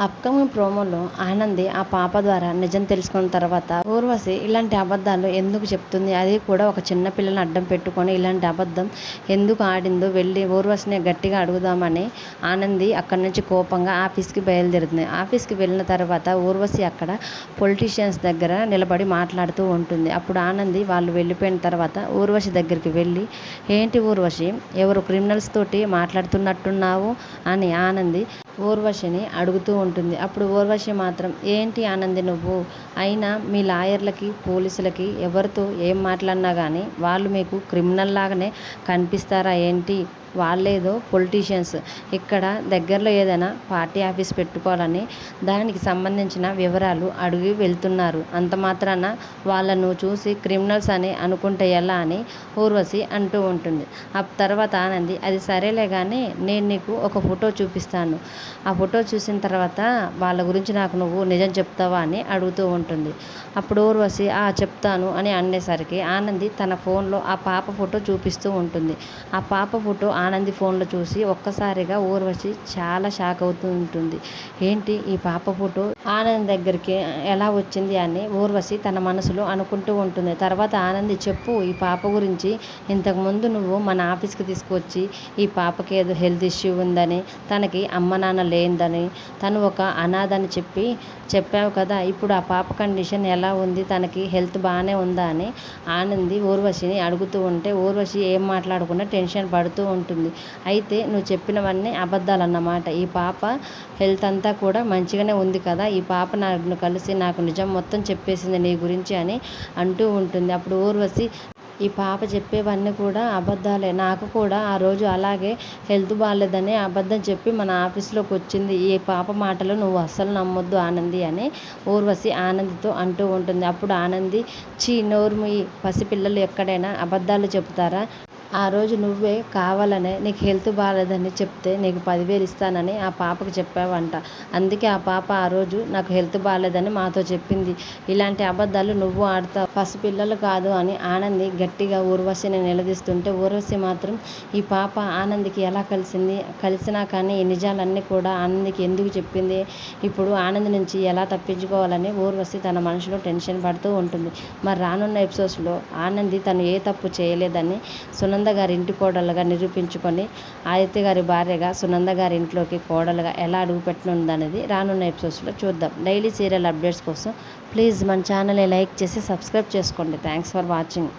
Upcoming ప్రోమోలో ఆనంది ఆ పాప ద్వారా నిజం తెలుసుకున్న తర్వాత ఊర్వశి ఇలాంటి అబద్ధాలు ఎందుకు చెప్తుంది, అది కూడా ఒక చిన్న పిల్లని అడ్డం పెట్టుకొని ఇలాంటి అబద్ధం ఎందుకు ఆడిందో వెళ్ళి ఊర్వశిని గట్టిగా అడుగుదామని ఆనంది అక్కడి నుంచి కోపంగా ఆఫీస్కి బయలుదేరుతుంది. ఆఫీస్కి వెళ్ళిన తర్వాత ఊర్వశి అక్కడ పొలిటీషియన్స్ దగ్గర నిలబడి మాట్లాడుతూ ఉంటుంది. అప్పుడు ఆనంది వాళ్ళు వెళ్ళిపోయిన తర్వాత ఊర్వశి దగ్గరికి వెళ్ళి, ఏంటి ఊర్వశి, ఎవరు క్రిమినల్స్ తోటి మాట్లాడుతున్నట్టున్నావు అని ఆనంది ఊర్వశిని అడుగుతూ ఉంటుంది. అప్పుడు ఊర్వశి మాత్రం, ఏంటి ఆనంది నువ్వు, అయినా మీ లాయర్లకి పోలీసులకి ఎవరితో ఏం మాట్లాడినా కానీ వాళ్ళు మీకు క్రిమినల్ లాగానే కనిపిస్తారా ఏంటి, వాళ్ళేదో పొలిటీషియన్స్ ఇక్కడ దగ్గరలో ఏదైనా పార్టీ ఆఫీస్ పెట్టుకోవాలని దానికి సంబంధించిన వివరాలు అడిగి వెళ్తున్నారు, అంత మాత్రాన వాళ్ళను చూసి క్రిమినల్స్ అని అనుకుంటే ఎలా అని ఊర్వశి అంటూ ఉంటుంది. ఆ తర్వాత ఆనంది, అది సరేలే కానీ నేను నీకు ఒక ఫోటో చూపిస్తాను, ఆ ఫోటో చూసిన తర్వాత వాళ్ళ గురించి నాకు నువ్వు నిజం చెప్తావా అని అడుగుతూ ఉంటుంది. అప్పుడు ఊర్వశి చెప్తాను అని అనేసరికి ఆనంది తన ఫోన్లో ఆ పాప ఫోటో చూపిస్తూ ఉంటుంది. ఆ పాప ఫోటో ఆనంది ఫోన్లో చూసి ఒక్కసారిగా ఊర్వశి చాలా షాక్ అవుతూ ఉంటుంది. ఏంటి ఈ పాప ఫోటో ఆనంది దగ్గరికి ఎలా వచ్చింది అని ఊర్వశి తన మనసులో అనుకుంటూ ఉంటుంది. తర్వాత ఆనంది, చెప్పు ఈ పాప గురించి, ఇంతకుముందు నువ్వు మన ఆఫీస్కి తీసుకొచ్చి ఈ పాపకి ఏదో హెల్త్ ఇష్యూ ఉందని, తనకి అమ్మ నాన్న లేదని, తను ఒక అనాథని చెప్పావు కదా, ఇప్పుడు ఆ పాప కండిషన్ ఎలా ఉంది, తనకి హెల్త్ బాగానే ఉందా అని ఆనంది ఊర్వశిని అడుగుతూ ఉంటే ఊర్వశి ఏం మాట్లాడకుండా టెన్షన్ పడుతూ ఉంటుంది. అయితే నువ్వు చెప్పినవన్నీ అబద్ధాలన్నమాట, ఈ పాప హెల్త్ అంతా కూడా మంచిగానే ఉంది కదా, ఈ పాప నన్ను కలిసి నాకు నిజం మొత్తం చెప్పేసింది నీ గురించి అని అంటూ ఉంటుంది. అప్పుడు ఊర్వశి, ఈ పాప చెప్పేవన్నీ కూడా అబద్ధాలే, నాకు కూడా ఆ రోజు అలాగే హెల్త్ బాగాలేదని అబద్ధం చెప్పి మన ఆఫీస్లోకి వచ్చింది, ఈ పాప మాటలు నువ్వు అస్సలు నమ్మొద్దు ఆనంది అని ఊర్వశి ఆనందితో అంటూ ఉంటుంది. అప్పుడు ఆనంది, చీ నోరు మూయి, పసిపిల్లలు ఎక్కడైనా అబద్ధాలు చెబుతారా, ఆ రోజు నువ్వే కావాలనే నీకు హెల్త్ బాగాలేదని చెప్తే నీకు 10,000 ఇస్తానని ఆ పాపకు చెప్పావంట, అందుకే ఆ పాప ఆ రోజు నాకు హెల్త్ బాగాలేదని మాతో చెప్పింది, ఇలాంటి అబద్ధాలు నువ్వు ఆడతావు, పసిపిల్లలు కాదు అని ఆనంది గట్టిగా ఊర్వశిని నిలదీస్తుంటే ఊర్వశి మాత్రం, ఈ పాప ఆనందికి ఎలా కలిసినా కానీ ఈ నిజాలన్నీ కూడా ఆనందికి ఎందుకు చెప్పింది, ఇప్పుడు ఆనంది నుంచి ఎలా తప్పించుకోవాలని ఊర్వశి తన మనసులో టెన్షన్ పడుతూ ఉంటుంది. మరి రానున్న ఎపిసోడ్స్లో ఆనంది తను ఏ తప్పు చేయలేదని సునంద గారి ఇంటి కోడలుగా నిరూపించుకొని ఆదిత్య గారి భార్యగా సునంద గారి ఇంట్లోకి కోడలుగా ఎలా అడుగుపెట్టనుందనేది రానున్న ఎపిసోడ్స్లో చూద్దాం. డైలీ సీరియల్ అప్డేట్స్ కోసం ప్లీజ్ మన ఛానల్ని లైక్ చేసి సబ్స్క్రైబ్ చేసుకోండి. Thanks for watching.